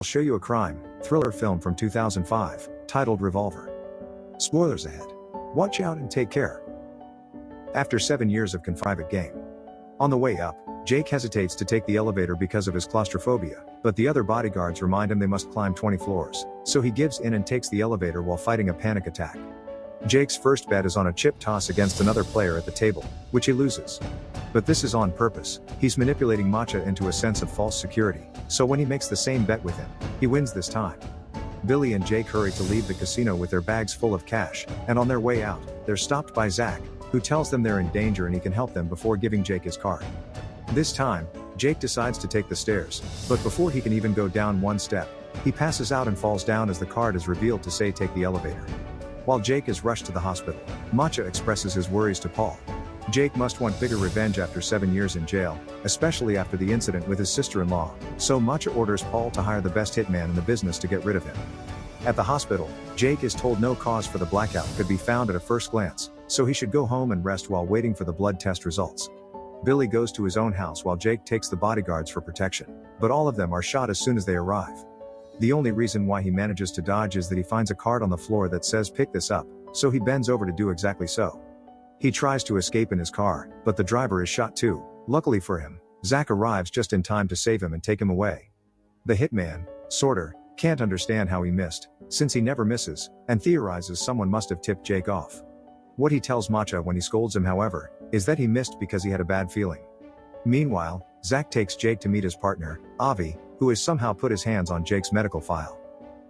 I'll show you a crime thriller film from 2005, titled Revolver. Spoilers ahead. Watch out and take care. After 7 years of confinement game. On the way up, Jake hesitates to take the elevator because of his claustrophobia, but the other bodyguards remind him they must climb 20 floors, so he gives in and takes the elevator while fighting a panic attack. Jake's first bet is on a chip toss against another player at the table, which he loses. But this is on purpose. He's manipulating Matcha into a sense of false security, so when he makes the same bet with him, he wins this time. Billy and Jake hurry to leave the casino with their bags full of cash, and on their way out, they're stopped by Zach, who tells them they're in danger and he can help them before giving Jake his card. This time, Jake decides to take the stairs, but before he can even go down one step, he passes out and falls down as the card is revealed to say take the elevator. While Jake is rushed to the hospital, Matcha expresses his worries to Paul. Jake must want bigger revenge after 7 years in jail, especially after the incident with his sister-in-law, so Matcha orders Paul to hire the best hitman in the business to get rid of him. At the hospital, Jake is told no cause for the blackout could be found at a first glance, so he should go home and rest while waiting for the blood test results. Billy goes to his own house while Jake takes the bodyguards for protection, but all of them are shot as soon as they arrive. The only reason why he manages to dodge is that he finds a card on the floor that says pick this up, so he bends over to do exactly so. He tries to escape in his car, but the driver is shot too. Luckily for him, Zach arrives just in time to save him and take him away. The hitman, Sorter, can't understand how he missed, since he never misses, and theorizes someone must have tipped Jake off. What he tells Matcha when he scolds him, however, is that he missed because he had a bad feeling. Meanwhile, Zach takes Jake to meet his partner, Avi, who has somehow put his hands on Jake's medical file.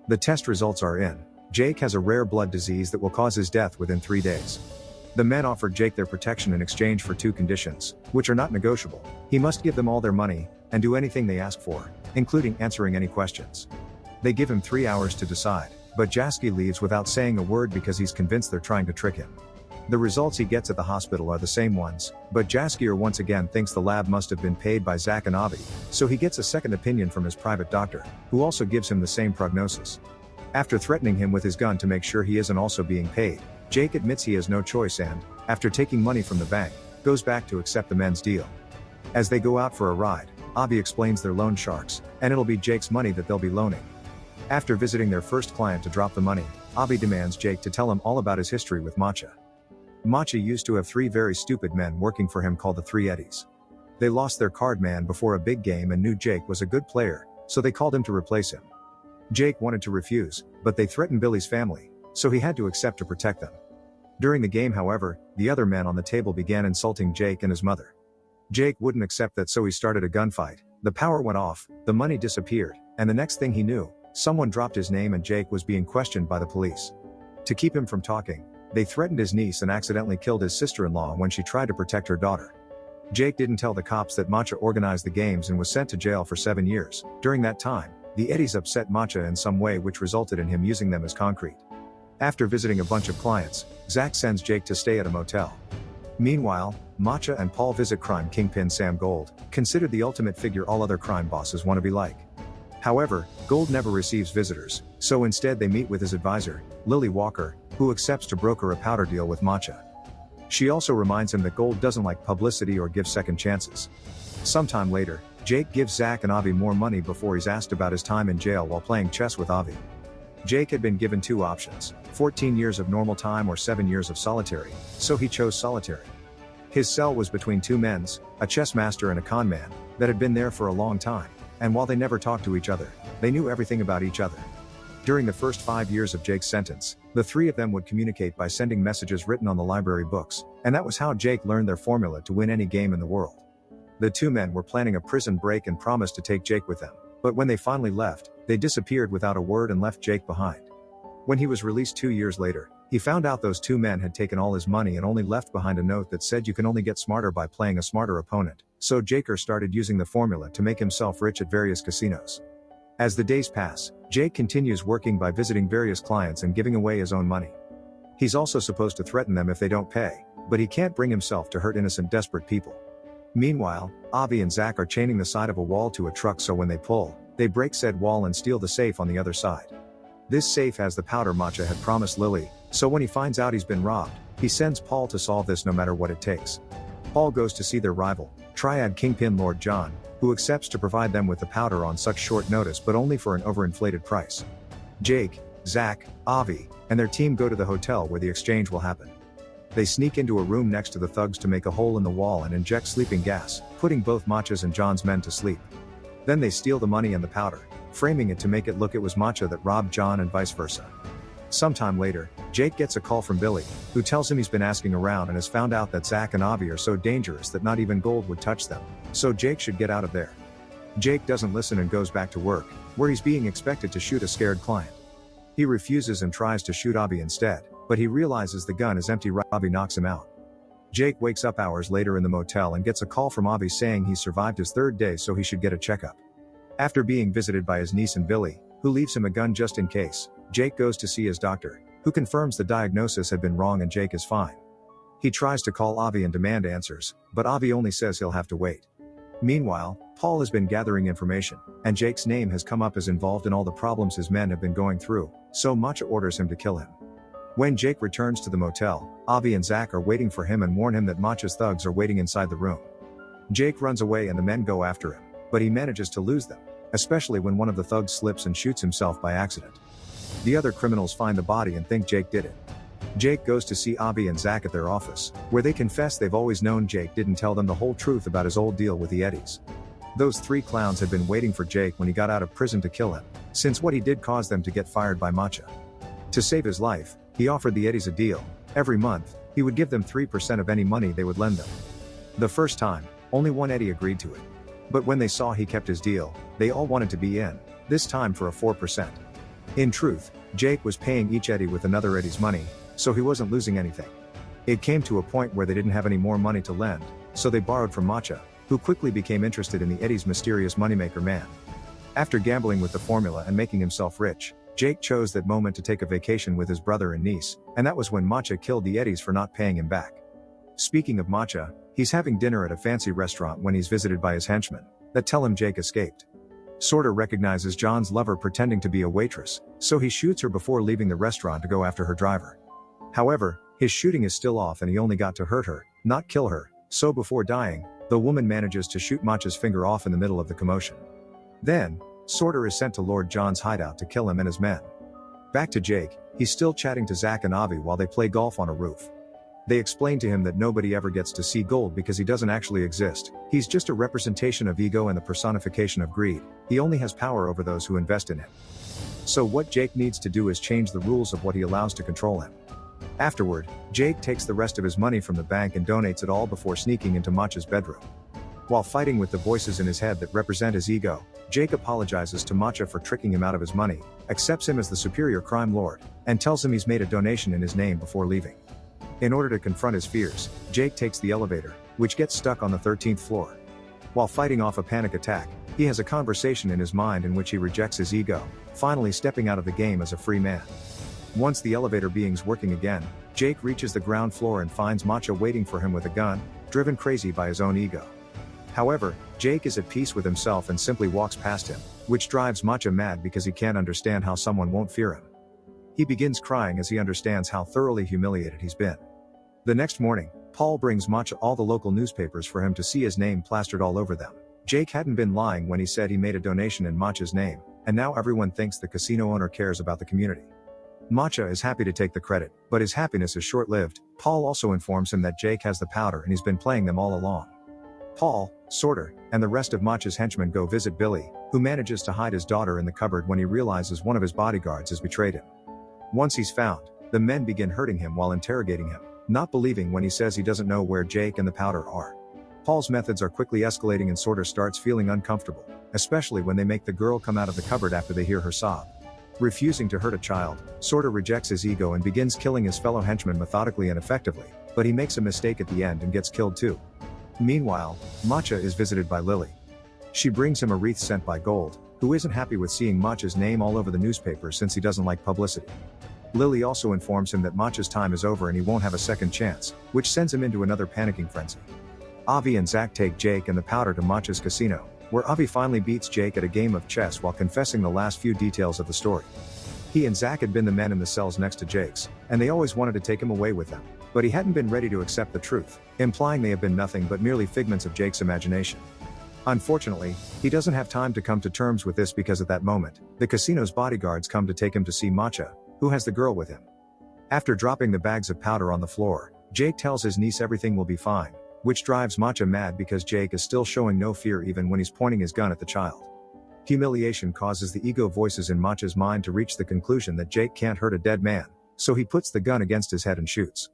The test results are in. Jake has a rare blood disease that will cause his death within 3 days. The men offered Jake their protection in exchange for 2 conditions, which are not negotiable. He must give them all their money, and do anything they ask for, including answering any questions. They give him 3 hours to decide, but Jasky leaves without saying a word because he's convinced they're trying to trick him. The results he gets at the hospital are the same ones, but Jaskier once again thinks the lab must have been paid by Zach and Avi, so he gets a second opinion from his private doctor, who also gives him the same prognosis. After threatening him with his gun to make sure he isn't also being paid, Jake admits he has no choice and, after taking money from the bank, goes back to accept the men's deal. As they go out for a ride, Avi explains they're loan sharks, and it'll be Jake's money that they'll be loaning. After visiting their first client to drop the money, Avi demands Jake to tell him all about his history with Matcha. Matcha used to have 3 very stupid men working for him called the 3 Eddies. They lost their card man before a big game and knew Jake was a good player, so they called him to replace him. Jake wanted to refuse, but they threatened Billy's family, so he had to accept to protect them. During the game, however, the other men on the table began insulting Jake and his mother. Jake wouldn't accept that, so he started a gunfight. The power went off, the money disappeared, and the next thing he knew, someone dropped his name and Jake was being questioned by the police. To keep him from talking, they threatened his niece and accidentally killed his sister-in-law when she tried to protect her daughter. Jake didn't tell the cops that Matcha organized the games and was sent to jail for 7 years. During that time, the Eddies upset Matcha in some way, which resulted in him using them as concrete. After visiting a bunch of clients, Zach sends Jake to stay at a motel. Meanwhile, Matcha and Paul visit crime kingpin Sam Gold, considered the ultimate figure all other crime bosses want to be like. However, Gold never receives visitors, so instead they meet with his advisor, Lily Walker, who accepts to broker a powder deal with Matcha. She also reminds him that Gold doesn't like publicity or give second chances. Sometime later, Jake gives Zach and Avi more money before he's asked about his time in jail while playing chess with Avi. Jake had been given 2 options, 14 years of normal time or 7 years of solitary, so he chose solitary. His cell was between 2 men's, a chess master and a con man, that had been there for a long time, and while they never talked to each other, they knew everything about each other. During the first 5 years of Jake's sentence, the 3 of them would communicate by sending messages written on the library books, and that was how Jake learned their formula to win any game in the world. The 2 men were planning a prison break and promised to take Jake with them, but when they finally left, they disappeared without a word and left Jake behind. When he was released 2 years later, he found out those 2 men had taken all his money and only left behind a note that said you can only get smarter by playing a smarter opponent, so Jaker started using the formula to make himself rich at various casinos. As the days pass, Jake continues working by visiting various clients and giving away his own money. He's also supposed to threaten them if they don't pay, but he can't bring himself to hurt innocent, desperate people. Meanwhile, Avi and Zach are chaining the side of a wall to a truck, so when they pull, they break said wall and steal the safe on the other side. This safe has the powder Matcha had promised Lily, so when he finds out he's been robbed, he sends Paul to solve this no matter what it takes. Paul goes to see their rival, Triad Kingpin Lord John, who accepts to provide them with the powder on such short notice but only for an overinflated price. Jake, Zach, Avi, and their team go to the hotel where the exchange will happen. They sneak into a room next to the thugs to make a hole in the wall and inject sleeping gas, putting both Matcha's and John's men to sleep. Then they steal the money and the powder, framing it to make it look it was Matcha that robbed John and vice versa. Sometime later, Jake gets a call from Billy, who tells him he's been asking around and has found out that Zach and Avi are so dangerous that not even gold would touch them, so Jake should get out of there. Jake doesn't listen and goes back to work, where he's being expected to shoot a scared client. He refuses and tries to shoot Avi instead, but he realizes the gun is empty. Avi knocks him out. Jake wakes up hours later in the motel and gets a call from Avi saying he's survived his third day, so he should get a checkup. After being visited by his niece and Billy, who leaves him a gun just in case, Jake goes to see his doctor, who confirms the diagnosis had been wrong and Jake is fine. He tries to call Avi and demand answers, but Avi only says he'll have to wait. Meanwhile, Paul has been gathering information, and Jake's name has come up as involved in all the problems his men have been going through, so Matcha orders him to kill him. When Jake returns to the motel, Avi and Zach are waiting for him and warn him that Matcha's thugs are waiting inside the room. Jake runs away and the men go after him, but he manages to lose them, especially when one of the thugs slips and shoots himself by accident. The other criminals find the body and think Jake did it. Jake goes to see Avi and Zach at their office, where they confess they've always known Jake didn't tell them the whole truth about his old deal with the Eddies. Those three clowns had been waiting for Jake when he got out of prison to kill him, since what he did caused them to get fired by Matcha. To save his life, he offered the Eddies a deal. Every month, he would give them 3% of any money they would lend them. The first time, only one Eddie agreed to it. But when they saw he kept his deal, they all wanted to be in, this time for a 4%. In truth, Jake was paying each Eddie with another Eddie's money, so he wasn't losing anything. It came to a point where they didn't have any more money to lend, so they borrowed from Matcha, who quickly became interested in the Eddie's mysterious moneymaker man. After gambling with the formula and making himself rich, Jake chose that moment to take a vacation with his brother and niece, and that was when Matcha killed the Eddies for not paying him back. Speaking of Matcha, he's having dinner at a fancy restaurant when he's visited by his henchmen, that tell him Jake escaped. Sorter recognizes John's lover pretending to be a waitress, so he shoots her before leaving the restaurant to go after her driver. However, his shooting is still off and he only got to hurt her, not kill her, so before dying, the woman manages to shoot Matcha's finger off in the middle of the commotion. Then, Sorter is sent to Lord John's hideout to kill him and his men. Back to Jake, he's still chatting to Zach and Avi while they play golf on a roof. They explain to him that nobody ever gets to see gold because he doesn't actually exist, he's just a representation of ego and the personification of greed, he only has power over those who invest in him. So what Jake needs to do is change the rules of what he allows to control him. Afterward, Jake takes the rest of his money from the bank and donates it all before sneaking into Matcha's bedroom. While fighting with the voices in his head that represent his ego, Jake apologizes to Matcha for tricking him out of his money, accepts him as the superior crime lord, and tells him he's made a donation in his name before leaving. In order to confront his fears, Jake takes the elevator, which gets stuck on the 13th floor. While fighting off a panic attack, he has a conversation in his mind in which he rejects his ego, finally stepping out of the game as a free man. Once the elevator being's working again, Jake reaches the ground floor and finds Matcha waiting for him with a gun, driven crazy by his own ego. However, Jake is at peace with himself and simply walks past him, which drives Matcha mad because he can't understand how someone won't fear him. He begins crying as he understands how thoroughly humiliated he's been. The next morning, Paul brings Matcha all the local newspapers for him to see his name plastered all over them. Jake hadn't been lying when he said he made a donation in Matcha's name, and now everyone thinks the casino owner cares about the community. Matcha is happy to take the credit, but his happiness is short-lived. Paul also informs him that Jake has the powder and he's been playing them all along. Paul, Sorter, and the rest of Matcha's henchmen go visit Billy, who manages to hide his daughter in the cupboard when he realizes one of his bodyguards has betrayed him. Once he's found, the men begin hurting him while interrogating him, not believing when he says he doesn't know where Jake and the powder are. Paul's methods are quickly escalating and Sorter starts feeling uncomfortable, especially when they make the girl come out of the cupboard after they hear her sob. Refusing to hurt a child, Sorter rejects his ego and begins killing his fellow henchmen methodically and effectively, but he makes a mistake at the end and gets killed too. Meanwhile, Matcha is visited by Lily. She brings him a wreath sent by Gold, who isn't happy with seeing Matcha's name all over the newspaper since he doesn't like publicity. Lily also informs him that Matcha's time is over and he won't have a second chance, which sends him into another panicking frenzy. Avi and Zach take Jake and the powder to Matcha's casino, where Avi finally beats Jake at a game of chess while confessing the last few details of the story. He and Zach had been the men in the cells next to Jake's, and they always wanted to take him away with them. But he hadn't been ready to accept the truth, implying they have been nothing but merely figments of Jake's imagination. Unfortunately, he doesn't have time to come to terms with this because at that moment, the casino's bodyguards come to take him to see Matcha, who has the girl with him. After dropping the bags of powder on the floor, Jake tells his niece everything will be fine, which drives Matcha mad because Jake is still showing no fear even when he's pointing his gun at the child. Humiliation causes the ego voices in Matcha's mind to reach the conclusion that Jake can't hurt a dead man, so he puts the gun against his head and shoots.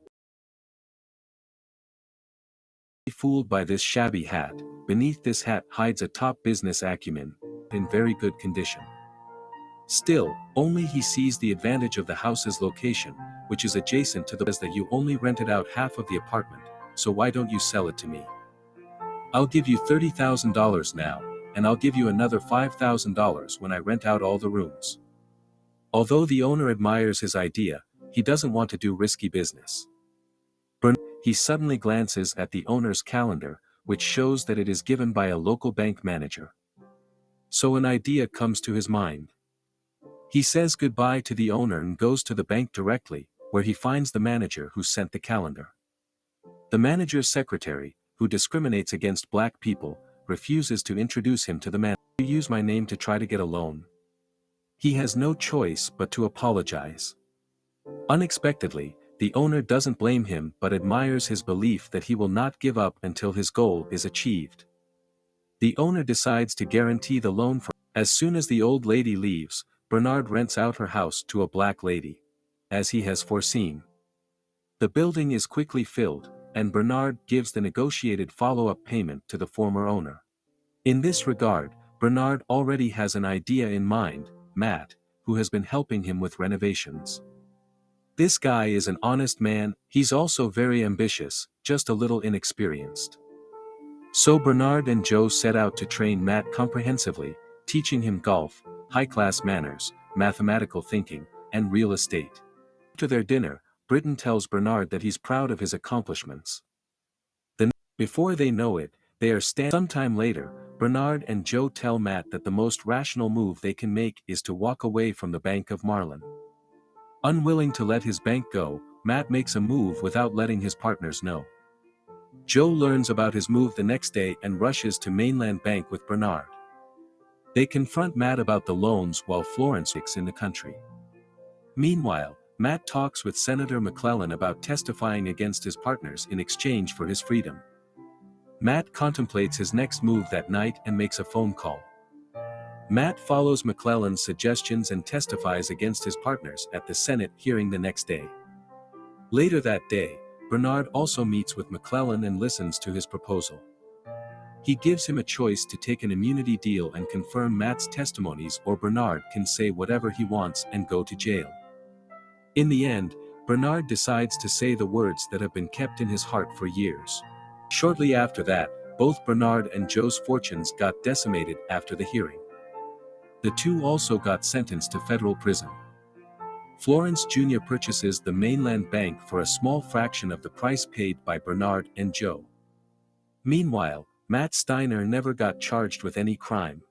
Fooled by this shabby hat, beneath this hat hides a top business acumen, in very good condition. Still, only he sees the advantage of the house's location, which is adjacent to the that you only rented out half of the apartment, so why don't you sell it to me? I'll give you $30,000 now, and I'll give you another $5,000 when I rent out all the rooms. Although the owner admires his idea, he doesn't want to do risky business. He suddenly glances at the owner's calendar, which shows that it is given by a local bank manager. So an idea comes to his mind. He says goodbye to the owner and goes to the bank directly, where he finds the manager who sent the calendar. The manager's secretary, who discriminates against black people, refuses to introduce him to the manager. You use my name to try to get a loan. He has no choice but to apologize. Unexpectedly, the owner doesn't blame him but admires his belief that he will not give up until his goal is achieved. The owner decides to guarantee the loan for. As soon as the old lady leaves, Bernard rents out her house to a black lady. As he has foreseen. The building is quickly filled, and Bernard gives the negotiated follow-up payment to the former owner. In this regard, Bernard already has an idea in mind, Matt, who has been helping him with renovations. This guy is an honest man, he's also very ambitious, just a little inexperienced. So Bernard and Joe set out to train Matt comprehensively, teaching him golf, high-class manners, mathematical thinking, and real estate. After their dinner, Britton tells Bernard that he's proud of his accomplishments. Then, before they know it, they are sometime later, Bernard and Joe tell Matt that the most rational move they can make is to walk away from the Bank of Marlin. Unwilling to let his bank go, Matt makes a move without letting his partners know. Joe learns about his move the next day and rushes to Mainland Bank with Bernard. They confront Matt about the loans while Florence is in the country. Meanwhile, Matt talks with Senator McClellan about testifying against his partners in exchange for his freedom. Matt contemplates his next move that night and makes a phone call. Matt follows McClellan's suggestions and testifies against his partners at the Senate hearing the next day. Later that day, Bernard also meets with McClellan and listens to his proposal. He gives him a choice to take an immunity deal and confirm Matt's testimonies, or Bernard can say whatever he wants and go to jail. In the end, Bernard decides to say the words that have been kept in his heart for years. Shortly after that, both Bernard and Joe's fortunes got decimated after the hearing. The two also got sentenced to federal prison. Florence Jr. purchases the Mainland Bank for a small fraction of the price paid by Bernard and Joe. Meanwhile, Matt Steiner never got charged with any crime.